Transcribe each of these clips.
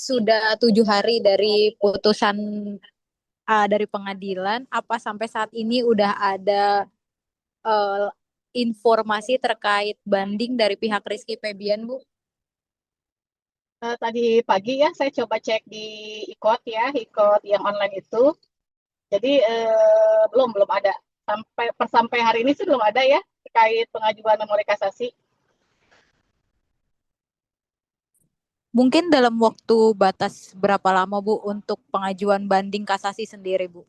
sudah 7 hari dari putusan dari pengadilan, apa sampai saat ini udah ada eh, informasi terkait banding dari pihak Rizky Febian, Bu? Tadi pagi ya saya coba cek di Ikot ya, Ikot yang online itu. Jadi belum belum ada sampai hari ini sih belum ada ya terkait pengajuan memori kasasi. Mungkin dalam waktu batas berapa lama, Bu, untuk pengajuan banding kasasi sendiri, Bu?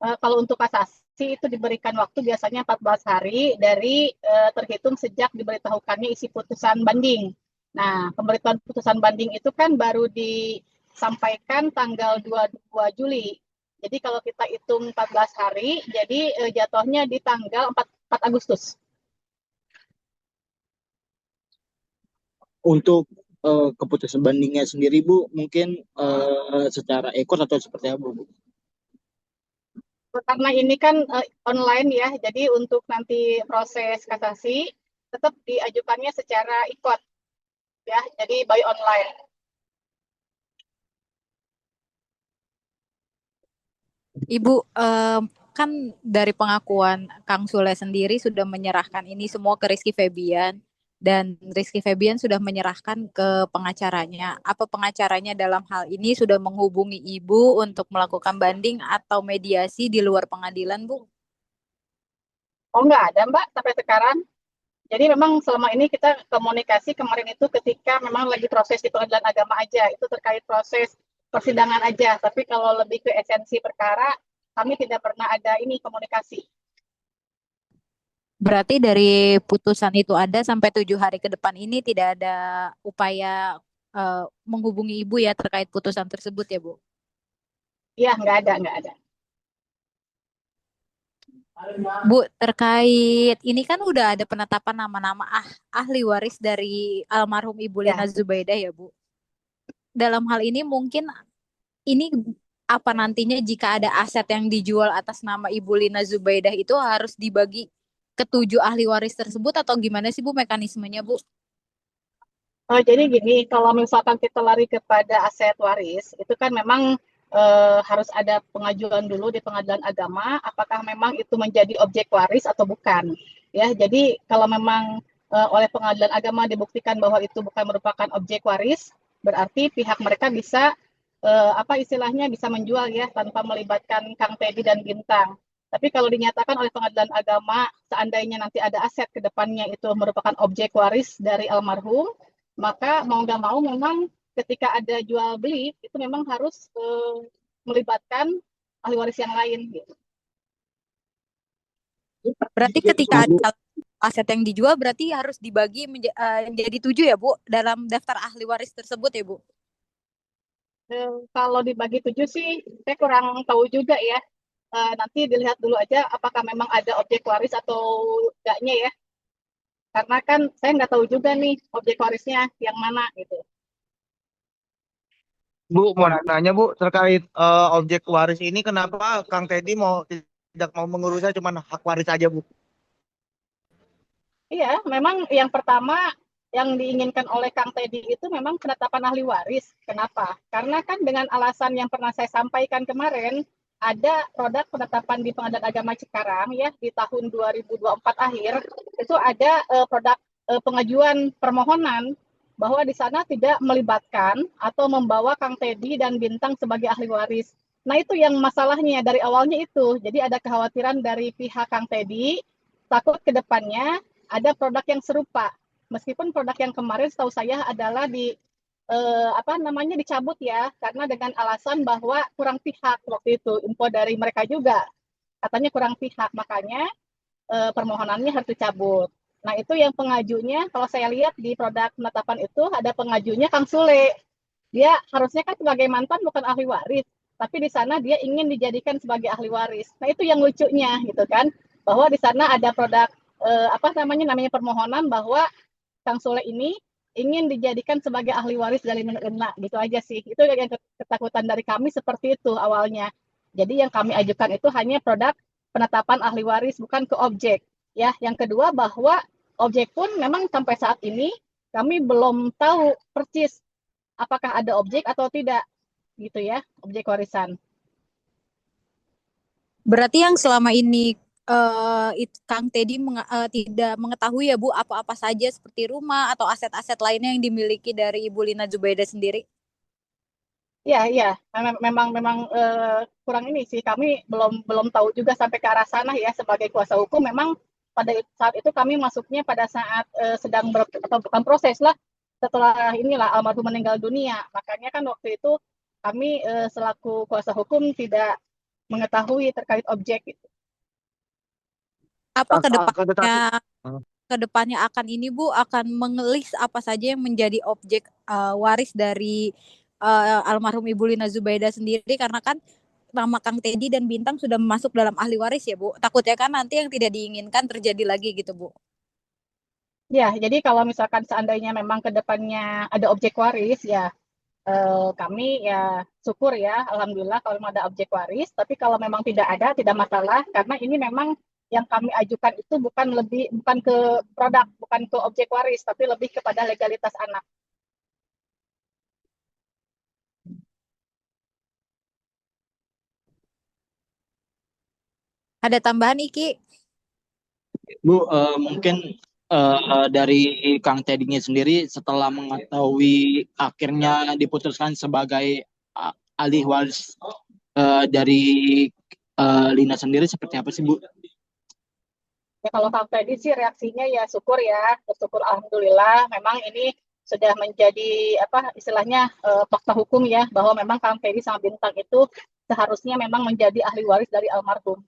Kalau untuk kasasi itu diberikan waktu biasanya 14 hari dari terhitung sejak diberitahukannya isi putusan banding. Nah, pemberitahuan putusan banding itu kan baru disampaikan tanggal 22 Juli. Jadi kalau kita hitung 14 hari, jadi jatuhnya di tanggal 4 Agustus. Untuk keputusan bandingnya sendiri, Bu, mungkin secara ekor atau seperti apa, Bu? Karena ini kan online ya, jadi untuk nanti proses kasasi tetap diajukannya secara ikot ya, jadi by online. Ibu, kan dari pengakuan Kang Sule sendiri sudah menyerahkan ini semua ke Rizky Febian dan Rizky Febian sudah menyerahkan ke pengacaranya. Apa pengacaranya dalam hal ini sudah menghubungi Ibu untuk melakukan banding atau mediasi di luar pengadilan, Bu? Oh nggak ada Mbak sampai sekarang. Jadi memang selama ini kita komunikasi kemarin itu ketika memang lagi proses di pengadilan agama aja, itu terkait proses persidangan aja. Tapi kalau lebih ke esensi perkara, kami tidak pernah ada ini komunikasi. Berarti dari putusan itu ada sampai 7 hari ke depan ini tidak ada upaya eh, menghubungi Ibu ya terkait putusan tersebut ya, Bu? Iya, nggak ada. Bu, terkait ini kan udah ada penetapan nama-nama ahli waris dari almarhum Ibu Lina Ya. Zubaidah ya, Bu. Dalam hal ini mungkin ini apa nantinya jika ada aset yang dijual atas nama Ibu Lina Zubaidah itu harus dibagi ketujuh ahli waris tersebut atau gimana sih Bu mekanismenya, Bu? Jadi gini, kalau misalkan kita lari kepada aset waris, itu kan memang harus ada pengajuan dulu di pengadilan agama, apakah memang itu menjadi objek waris atau bukan. Ya, jadi kalau memang oleh pengadilan agama dibuktikan bahwa itu bukan merupakan objek waris, berarti pihak mereka bisa apa istilahnya bisa menjual ya tanpa melibatkan Kang Teddy dan Bintang. Tapi kalau dinyatakan oleh pengadilan agama, seandainya nanti ada aset ke depannya itu merupakan objek waris dari almarhum, maka mau nggak mau memang ketika ada jual beli itu memang harus melibatkan ahli waris yang lain gitu. Berarti ketika ada aset yang dijual berarti harus dibagi menjadi 7 ya, Bu, dalam daftar ahli waris tersebut ya, Bu? Kalau dibagi 7 sih saya kurang tahu juga ya. Nanti dilihat dulu aja apakah memang ada objek waris atau enggaknya ya. Karena kan saya nggak tahu juga nih objek warisnya yang mana gitu. Bu, mau nanya Bu terkait objek waris ini kenapa Kang Teddy tidak mau mengurusnya cuma hak waris aja Bu? Iya, memang yang pertama yang diinginkan oleh Kang Teddy itu memang penetapan ahli waris. Kenapa? Karena kan dengan alasan yang pernah saya sampaikan kemarin, ada produk penetapan di Pengadilan Agama Cikarang ya di tahun 2024 akhir, itu ada produk pengajuan permohonan bahwa di sana tidak melibatkan atau membawa Kang Teddy dan Bintang sebagai ahli waris. Nah, itu yang masalahnya dari awalnya itu. Jadi ada kekhawatiran dari pihak Kang Teddy takut ke depannya ada produk yang serupa. Meskipun produk yang kemarin setahu saya adalah apa namanya dicabut ya karena dengan alasan bahwa kurang pihak waktu itu info dari mereka juga katanya kurang pihak makanya permohonannya harus dicabut. Nah itu yang pengajunya kalau saya lihat di produk penetapan itu ada pengajunya Kang Sule. Dia harusnya kan sebagai mantan bukan ahli waris, tapi di sana dia ingin dijadikan sebagai ahli waris. Nah itu yang lucunya gitu kan, bahwa di sana ada produk apa namanya permohonan bahwa Kang Sule ini ingin dijadikan sebagai ahli waris dari Menegena gitu aja sih. Itu yang ketakutan dari kami seperti itu awalnya. Jadi yang kami ajukan itu hanya produk penetapan ahli waris bukan ke objek. Ya, yang kedua bahwa objek pun memang sampai saat ini kami belum tahu persis apakah ada objek atau tidak, gitu ya, objek warisan. Berarti yang selama ini Kang Teddy tidak mengetahui ya Bu apa-apa saja seperti rumah atau aset-aset lainnya yang dimiliki dari Ibu Lina Zubaida sendiri? Iya, memang kurang ini sih, kami belum tahu juga sampai ke arah sana ya. Sebagai kuasa hukum memang pada saat itu kami masuknya pada saat sedang atau bukan proses lah, setelah inilah almarhum meninggal dunia. Makanya kan waktu itu kami selaku kuasa hukum tidak mengetahui terkait objek itu. Apa Tetapi kedepannya akan ini Bu akan mengelis apa saja yang menjadi objek waris dari almarhum Ibu Lina Zubaida sendiri, karena kan nama Kang Teddy dan Bintang sudah masuk dalam ahli waris ya Bu. Takutnya kan nanti yang tidak diinginkan terjadi lagi gitu Bu. Ya, jadi kalau misalkan seandainya memang ke depannya ada objek waris ya, kami ya syukur ya, alhamdulillah kalau memang ada objek waris. Tapi kalau memang tidak ada, tidak masalah, karena ini memang yang kami ajukan itu bukan ke produk, bukan ke objek waris, tapi lebih kepada legalitas anak. Ada tambahan Iki? Bu, mungkin dari Kang Teddy-nya sendiri setelah mengetahui akhirnya diputuskan sebagai ahli waris dari Lina sendiri seperti apa sih Bu? Ya kalau Kang Teddy sih reaksinya ya syukur ya, bersyukur alhamdulillah. Memang ini sudah menjadi apa istilahnya fakta hukum ya, bahwa memang Kang Teddy sama Bintang itu seharusnya memang menjadi ahli waris dari almarhum.